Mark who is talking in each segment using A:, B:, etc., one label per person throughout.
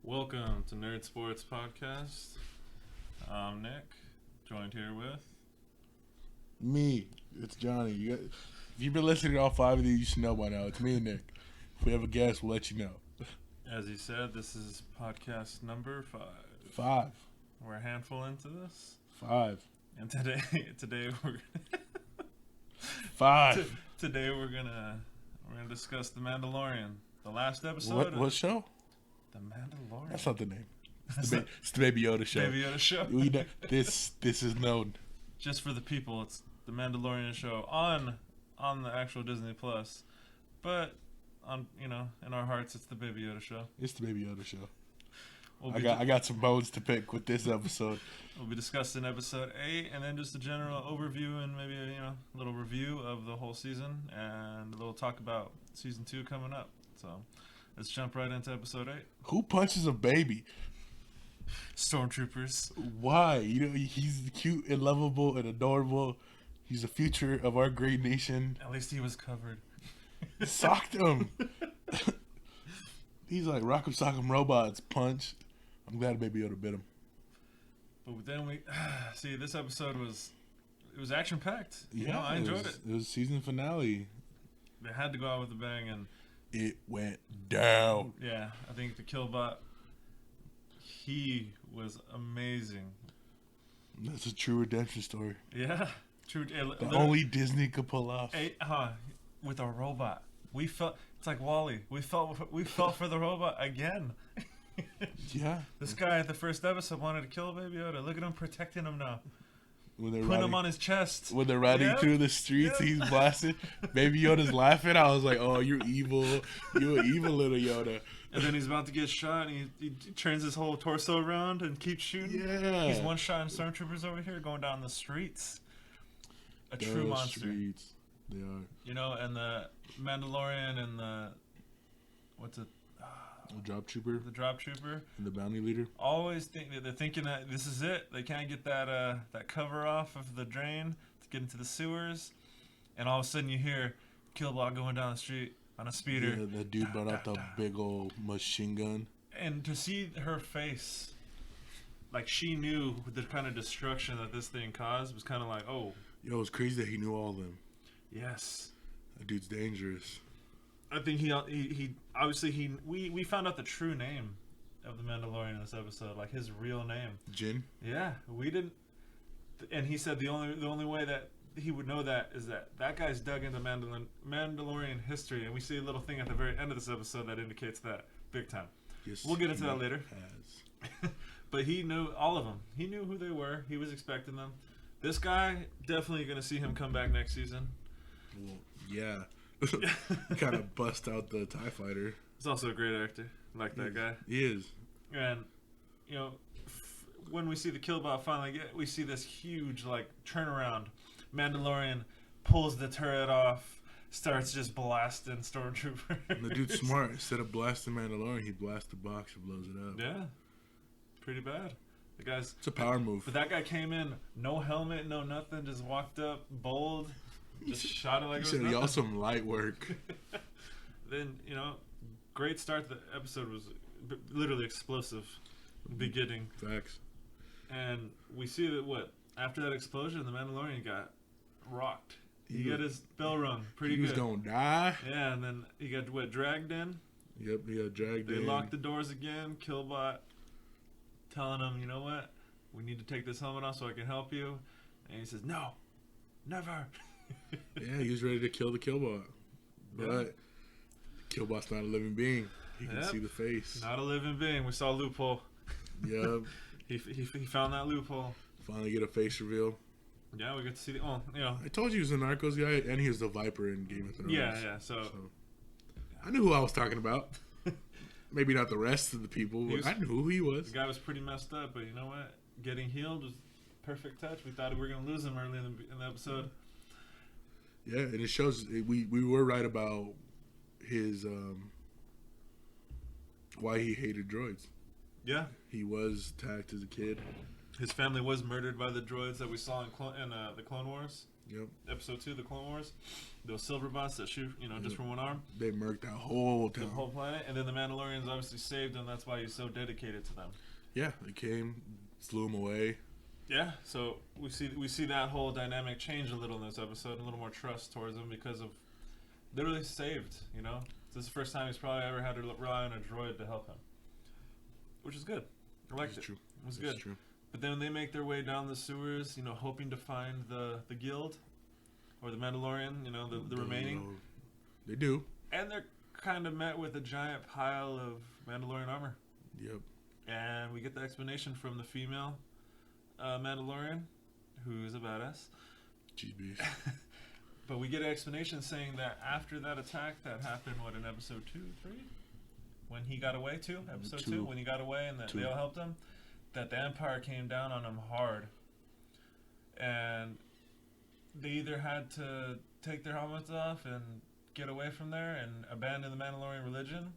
A: Welcome to Nerdsports Podcast. I'm Nick, joined here with...
B: Me. It's Johnny. If you've been listening to all five of these, you should know by now. It's me and Nick. If we have a guest, we'll let you know.
A: As he said, this is podcast number 5.
B: 5.
A: We're a handful into this.
B: 5.
A: And today we're
B: 5.
A: today we're gonna discuss the Mandalorian, the last episode.
B: What show?
A: The Mandalorian.
B: That's not the name. It's the Baby Yoda show.
A: Baby Yoda show.
B: This is known.
A: Just for the people, it's the Mandalorian show on the actual Disney Plus, but in our hearts, it's the Baby Yoda show.
B: It's the Baby Yoda show. I got some bones to pick with this episode.
A: We'll be discussing episode 8, and then just a general overview and maybe a little review of the whole season, and a little talk about season 2 coming up. So let's jump right into episode 8.
B: Who punches a baby?
A: Stormtroopers.
B: Why? He's cute and lovable and adorable. He's the future of our great nation.
A: At least he was covered.
B: Socked him. He's like Rock'em Sock'em Robots punch. I'm glad Baby Yoda bit him.
A: But then we see this episode was action packed.
B: Yeah,
A: I enjoyed it.
B: It was season finale.
A: They had to go out with a bang, and
B: it went down.
A: Yeah, I think the Killbot, he was amazing.
B: That's a true redemption story.
A: Yeah, true.
B: The only Disney could pull off.
A: With a robot, we felt it's like Wall-E. We felt for the robot again.
B: Yeah.
A: This guy at the first episode wanted to kill Baby Yoda. Look at him protecting him now.
B: Putting
A: him on his chest.
B: When they're riding through the streets, he's blasting. Baby Yoda's laughing. I was like, "Oh, you're evil. You're an evil little Yoda."
A: And then he's about to get shot, and he turns his whole torso around and keeps shooting.
B: Yeah.
A: He's one-shotting stormtroopers over here going down the streets. True monster.
B: Streets. They are.
A: And the Mandalorian and the... What's it?
B: The drop trooper.
A: The drop trooper.
B: And the bounty leader.
A: Always they're thinking that this is it. They can't get that cover off of the drain to get into the sewers. And all of a sudden you hear Killbot going down the street on a speeder.
B: Yeah, the dude brought out the big old machine gun.
A: And to see her face, like she knew the kind of destruction that this thing caused, was kind of like, oh.
B: Yo, it's crazy that he knew all of them.
A: Yes.
B: That dude's dangerous.
A: I think he obviously we found out the true name of the Mandalorian in this episode, like his real name.
B: Jin?
A: Yeah, we didn't. And he said the only way that he would know that is that guy's dug into Mandalorian history, and we see a little thing at the very end of this episode that indicates that big time.
B: Yes,
A: we'll get into that later. But he knew all of them. He knew who they were. He was expecting them. This guy, definitely going to see him come back next season.
B: Well, yeah. Kind of bust out the TIE fighter.
A: He's also a great actor. Like that guy.
B: He is.
A: And, when we see the Killbot finally we see this huge, turnaround. Mandalorian pulls the turret off, starts just blasting stormtroopers.
B: And the dude's smart. Instead of blasting Mandalorian, he blasts the box and blows it up.
A: Yeah. Pretty bad. The guy's...
B: It's a power move.
A: But that guy came in, no helmet, no nothing, just walked up, bold, just shot it like it was nothing.
B: Y'all some light work.
A: Then, great start. The episode was literally explosive. Beginning.
B: Facts.
A: And we see that, after that explosion, the Mandalorian got rocked. He got his bell rung pretty good.
B: He was going to die.
A: Yeah, and then he got, dragged in.
B: Yep, he got dragged in.
A: They locked the doors again. Killbot telling him, you know what? We need to take this helmet off so I can help you. And he says, no, never.
B: Yeah, he was ready to kill the Killbot. But Killbot's not a living being. He can see the face.
A: Not a living being. We saw a loophole.
B: Yep.
A: He found that loophole.
B: Finally get a face reveal.
A: Yeah, we get to see
B: I told you he was a Narcos guy, and he was the Viper in Game of Thrones.
A: Yeah, so.
B: I knew who I was talking about. Maybe not the rest of the people, but I knew who he was.
A: The guy was pretty messed up, but you know what? Getting healed was perfect touch. We thought we were going to lose him early in the episode.
B: Yeah, and it shows we were right about his why he hated droids.
A: Yeah.
B: He was attacked as a kid.
A: His family was murdered by the droids that we saw in the Clone Wars.
B: Yep.
A: Episode 2, the Clone Wars. Those silver bots that shoot, just from one arm.
B: They murked that whole town.
A: The whole planet. And then the Mandalorians obviously saved him. That's why he's so dedicated to them.
B: Yeah, they came, slew him away.
A: Yeah, so we see that whole dynamic change a little in this episode. A little more trust towards him because of literally saved, This is the first time he's probably ever had to rely on a droid to help him. Which is good. I liked it.
B: True.
A: It was good.
B: True.
A: But then they make their way down the sewers, hoping to find the guild or the Mandalorian, the remaining.
B: They do.
A: And they're kind of met with a giant pile of Mandalorian armor.
B: Yep.
A: And we get the explanation from the female Mandalorian, who is a badass.
B: GBs.
A: But we get an explanation saying that after that attack that happened, in episode 2, 3? When he got away, episode 2, when he got away and they all helped him, that the Empire came down on him hard. And they either had to take their helmets off and get away from there and abandon the Mandalorian religion,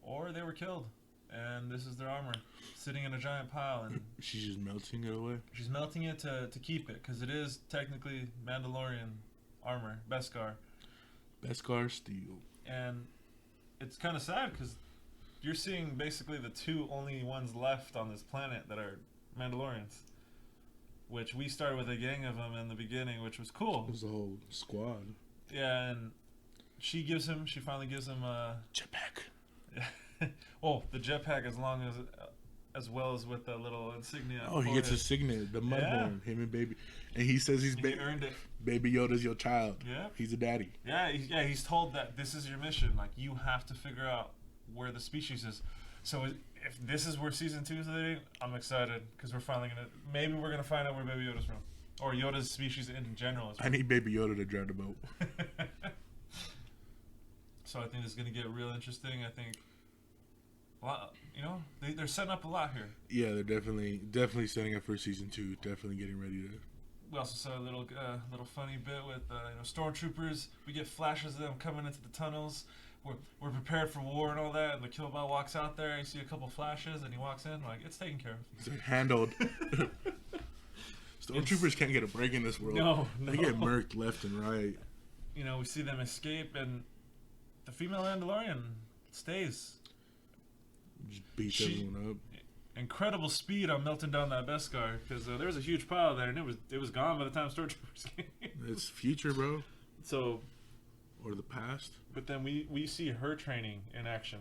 A: or they were killed. And this is their armor, sitting in a giant pile. And
B: she's just melting it away?
A: She's melting it to keep it, because it is technically Mandalorian armor, Beskar.
B: Beskar steel.
A: And it's kind of sad, because you're seeing basically the two only ones left on this planet that are Mandalorians. Which we started with a gang of them in the beginning, which was cool.
B: It was a whole squad.
A: Yeah, and she finally gives him a
B: jetpack.
A: Oh, the jetpack as well as with the little insignia.
B: Oh, he gets a signet, the Mudhorn, him and Baby. And he says he
A: earned it.
B: Baby Yoda's your child.
A: Yeah.
B: He's a daddy.
A: Yeah, he's told that this is your mission. Like, you have to figure out where the species is. So if this is where season 2 is leading, I'm excited, because we're finally maybe we're gonna find out where Baby Yoda's from, or Yoda's species in general is from.
B: I need Baby Yoda to drive the boat.
A: So I think it's gonna get real interesting. I think, they're setting up a lot here.
B: Yeah, they're definitely setting up for season 2. Definitely getting ready to.
A: We also saw a little funny bit with stormtroopers. We get flashes of them coming into the tunnels. We're prepared for war and all that, and the Killbot walks out there. You see a couple flashes, and he walks in. Like, it's taken care of.
B: It's like handled. Stormtroopers can't get a break in this world.
A: No.
B: They get murked left and right.
A: We see them escape, and the female Mandalorian stays.
B: Just beats everyone up.
A: Incredible speed on melting down that Beskar, because there was a huge pile there, and it was gone by the time stormtroopers came.
B: It's future, bro.
A: So.
B: Or the past.
A: But then we see her training in action.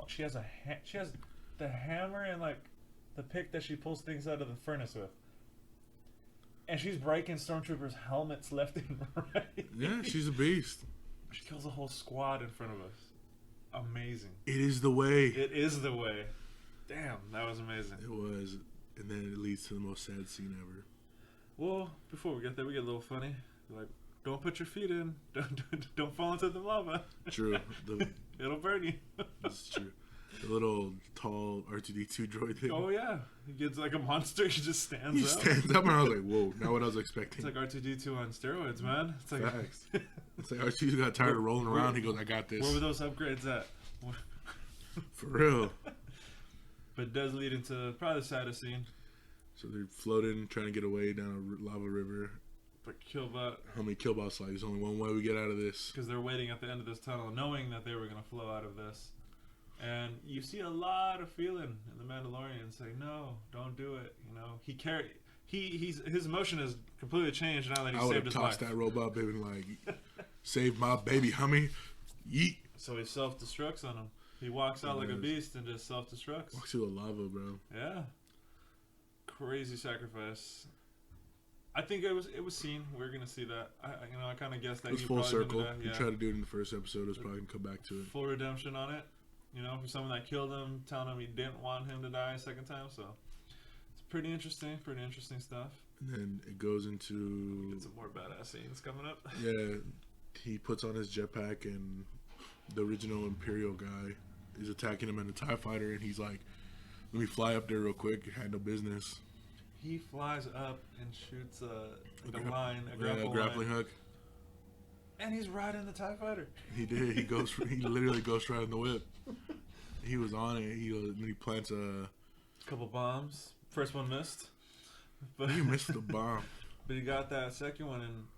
A: She has she has the hammer and like the pick that she pulls things out of the furnace with, and she's breaking stormtroopers' helmets left and right.
B: Yeah, she's a beast.
A: She kills a whole squad in front of us. Amazing.
B: It is the way.
A: It is the way. Damn, that was amazing.
B: It was, and then it leads to the most sad scene ever.
A: Well, before we get there, we get a little funny. Like, don't put your feet in. Don't fall into the lava.
B: True.
A: It'll burn you.
B: That's true. The little tall R2D2 droid thing.
A: Oh yeah, he gets like a monster. He just stands up.
B: He stands up, and I was like, "Whoa!" Not what I was expecting.
A: It's like R2D2 on steroids, man. It's like
B: facts. It's like R2 got tired of rolling around. He goes, "I got this."
A: Where were those upgrades at?
B: For real.
A: But it does lead into probably the saddest scene.
B: So they're floating, trying to get away down a lava river.
A: But Killbot.
B: How many Killbots like? There's only one way we get out of this.
A: Because they're waiting at the end of this tunnel, knowing that they were going to flow out of this. And you see a lot of feeling in the Mandalorian saying, "No, don't do it." His emotion has completely changed now that he saved his life. I would have
B: tossed that robot baby like, "Save my baby, homie." Yeet.
A: So he self-destructs on him. He walks out like a beast and just self-destructs.
B: Walks through the lava, bro.
A: Yeah. Crazy sacrifice. I think it was seen. We're gonna see that. I kind of guessed that.
B: It was full circle. He tried to do it in the first episode. It was probably gonna come back to it.
A: Full redemption on it. For someone that killed him, telling him he didn't want him to die a second time. So it's pretty interesting. Pretty interesting stuff.
B: And then it goes into.
A: Get some more badass scenes coming up.
B: Yeah, he puts on his jetpack, and the original Imperial guy is attacking him in a TIE fighter, and he's like, "Let me fly up there real quick. Had no business."
A: He flies up and shoots a
B: grappling hook.
A: And he's riding the TIE fighter.
B: He did. He literally goes riding the whip. He was on it. He plants a
A: couple bombs. First one missed.
B: But he missed the bomb.
A: But he got that second one, and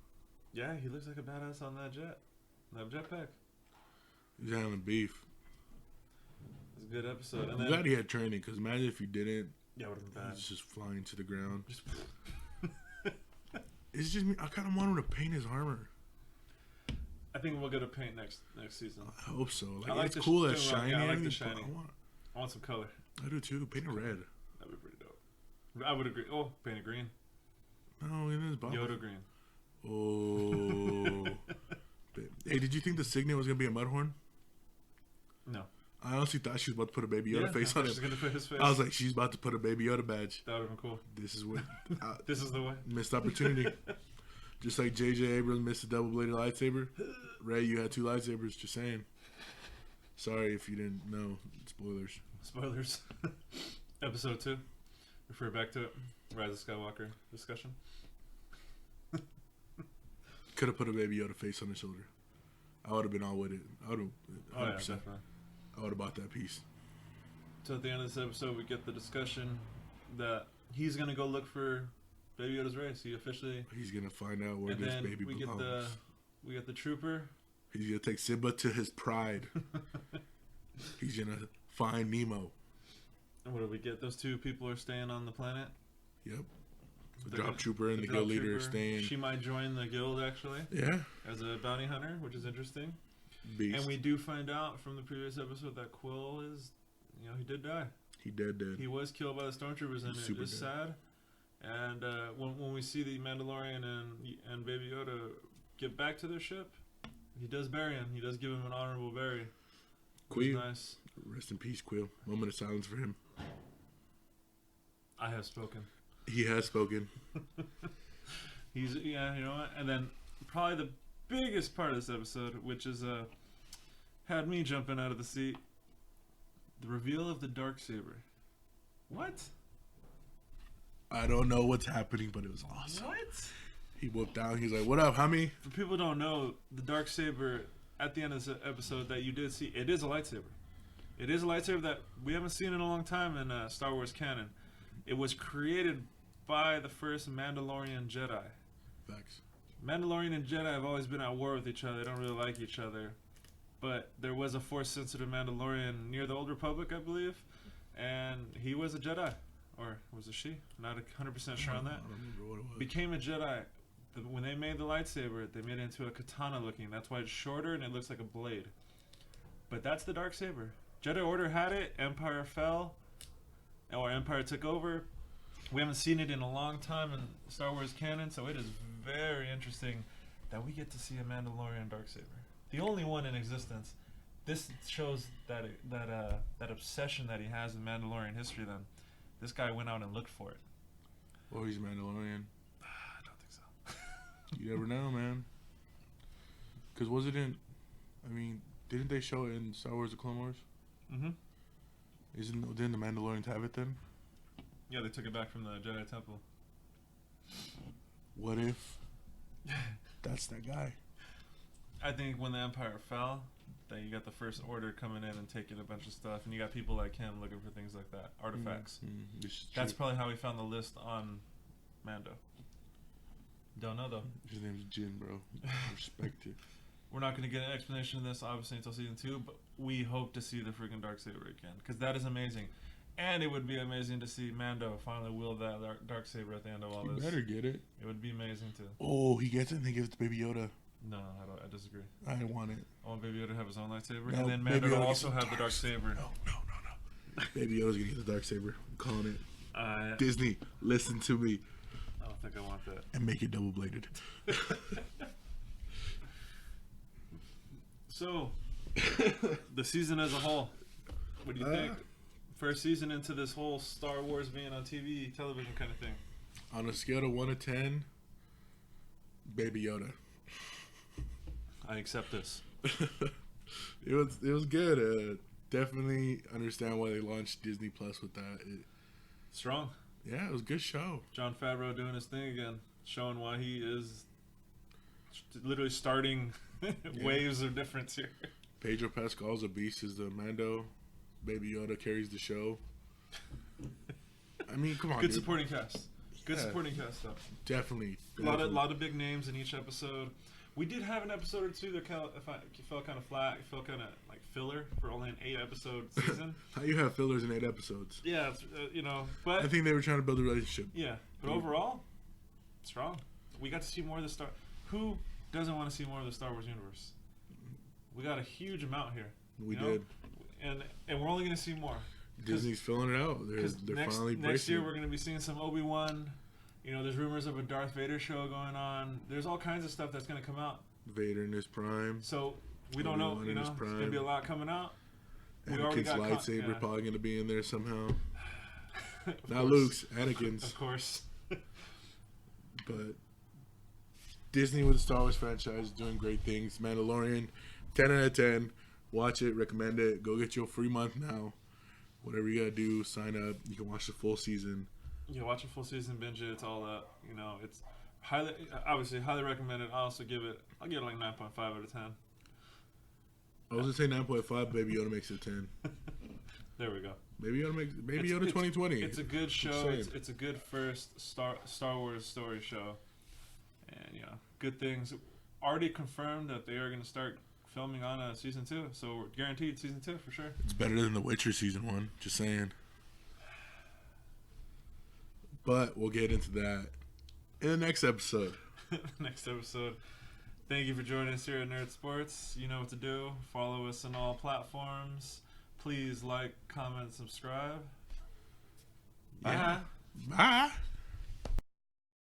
A: Yeah, he looks like a badass on that jetpack.
B: He's handling beef.
A: It's a good episode.
B: I'm glad he had training, because imagine if he didn't.
A: Yeah, would have been bad.
B: He's just flying to the ground. It's just me. I kind of want him to paint his armor.
A: I think we'll get a paint next season.
B: I hope so. Like,
A: I like
B: it's
A: the
B: cool that's shiny.
A: Yeah, I like the shiny.
B: I
A: I want some color.
B: do too. Paint it red.
A: That'd be pretty dope. I would agree. Oh, paint it green.
B: No, it is Bob.
A: Yoda green.
B: Oh. Hey, did you think the Signet was gonna be a Mudhorn?
A: No.
B: I honestly thought she was about to put a Baby Yoda face on
A: She's
B: him.
A: gonna put his face.
B: I was like, she's about to put a Baby Yoda badge.
A: That would have been cool.
B: This is what.
A: This is the way.
B: Missed opportunity. Just like J.J. Abrams missed a double-bladed lightsaber. Ray, you had 2 lightsabers. Just saying. Sorry if you didn't know. Spoilers.
A: Spoilers. Episode 2. Refer back to it. Rise of Skywalker discussion.
B: Could have put a Baby Yoda face on his shoulder. I would have been all with it. I would have. 100%.
A: Oh, yeah, definitely.
B: I would have bought that piece.
A: So at the end of this episode, we get the discussion that he's gonna go look for Baby Yoda's race. He officially.
B: He's gonna find out where this baby belongs.
A: We get the trooper.
B: He's gonna take Simba to his pride. He's gonna find Nemo.
A: And what do we get? Those 2 people are staying on the planet.
B: Yep. The drop trooper and the guild leader are staying.
A: She might join the guild actually.
B: Yeah.
A: As a bounty hunter, which is interesting.
B: Beast.
A: And we do find out from the previous episode that Quill is, he did die.
B: He dead.
A: He was killed by the stormtroopers, and it is sad. And when we see the Mandalorian and Baby Yoda get back to their ship, he does bury him. He does give him an honorable bury.
B: Quill.
A: Nice.
B: Rest in peace, Quill. Moment of silence for him.
A: I have spoken.
B: He has spoken.
A: He's you know what? And then probably the biggest part of this episode, which is had me jumping out of the seat, the reveal of the Darksaber. What?
B: I don't know what's happening, but it was awesome.
A: What?
B: He whooped out. He's like, "What up, homie?"
A: For people who don't know, the Darksaber at the end of this episode that you did see, it is a lightsaber. It is a lightsaber that we haven't seen in a long time in Star Wars canon. It was created by the first Mandalorian Jedi.
B: Facts.
A: Mandalorian and Jedi have always been at war with each other. They don't really like each other. But there was a Force-sensitive Mandalorian near the Old Republic, I believe. And he was a Jedi. Or was it she? Not 100% sure on that.
B: I don't remember what it was.
A: Became a Jedi. When they made the lightsaber, they made it into a katana looking. That's why it's shorter and it looks like a blade. But that's the Darksaber. Jedi Order had it. Empire fell. Or Empire took over. We haven't seen it in a long time in Star Wars canon, so it is very interesting that we get to see a Mandalorian Darksaber. The only one in existence. This shows that obsession that he has in Mandalorian history. Then, this guy went out and looked for it.
B: Or he's Mandalorian.
A: I don't think so.
B: You never know, man. Because was it in? I mean, didn't they show it in Star Wars: The Clone Wars?
A: Mm-hmm.
B: Didn't the Mandalorians have it then?
A: Yeah, they took it back from the Jedi Temple.
B: What if that's that guy?
A: I think when the Empire fell, that you got the First Order coming in and taking a bunch of stuff, and you got people like him looking for things like that, artifacts. That's probably how we found the list on Mando. Don't know though.
B: His name's Jin, bro. Respect it.
A: We're not going to get an explanation of this, obviously, until season 2, but we hope to see the freaking Darksaber again, because that is amazing. And it would be amazing to see Mando finally wield that Darksaber at the end of all
B: He
A: this.
B: better get it.
A: It would be amazing too.
B: Oh, he gets it and they give it to Baby Yoda.
A: No, I disagree.
B: I want it.
A: I want Baby Yoda to have his own lightsaber,
B: No,
A: and then
B: Baby
A: Mando
B: Yoda
A: will also
B: gets
A: have the Darksaber.
B: No. Baby Yoda's gonna get the Darksaber. I'm calling it.
A: I
B: Disney, listen to me.
A: don't think I want that.
B: And make it double bladed.
A: So, the season as a whole, what do you think? First season into this whole Star Wars being on TV, television kind of thing.
B: On a scale of 1 to 10, Baby Yoda.
A: I accept this.
B: It was good. Definitely understand why they launched Disney Plus with that.
A: Strong.
B: Yeah, it was a good show.
A: John Favreau doing his thing again, showing why he is literally starting waves of difference here.
B: Pedro Pascal's a beast as the Mando. Baby Yoda carries the show. I mean, come on,
A: Good
B: dude.
A: supporting cast. Good supporting cast stuff.
B: Definitely.
A: A lot of big names in each episode. We did have an episode or two that felt kind of flat. It felt kind of like filler for only an 8-episode season.
B: How you have fillers in 8 episodes?
A: Yeah, it's, but
B: I think they were trying to build a relationship.
A: Yeah, but overall, strong. We got to see more of the Star. Who doesn't want to see more of the Star Wars universe? We got a huge amount here.
B: We did,
A: and we're only going to see more.
B: Disney's filling it out. They're finally
A: next year we're going to be seeing some Obi-Wan. There's rumors of a Darth Vader show going on. There's all kinds of stuff that's going to come out.
B: Vader in his prime.
A: So we don't know. There's going to be a lot coming out.
B: Anakin's lightsaber probably going to be in there somehow. Not Luke's, Anakin's.
A: Of course.
B: But Disney with the Star Wars franchise doing great things. Mandalorian, 10 out of 10. Watch it, recommend it. Go get your free month now. Whatever you got to do, sign up. You can watch the full season.
A: Yeah, watch a full season, binge it. It's all that. It's highly recommended. I'll give it like 9.5 out of 10.
B: I was gonna say 9.5. Baby Yoda makes it 10.
A: There we go.
B: Baby Yoda 2020.
A: It's a good show. It's a good first Star Wars story show, and good things. Already confirmed that they are going to start filming on a season 2, so we're guaranteed season 2 for sure.
B: It's better than The Witcher season 1. Just saying. But we'll get into that in the next episode.
A: Thank you for joining us here at Nerdsports. You know what to do. Follow us on all platforms. Please like, comment, subscribe.
B: Yeah. Bye.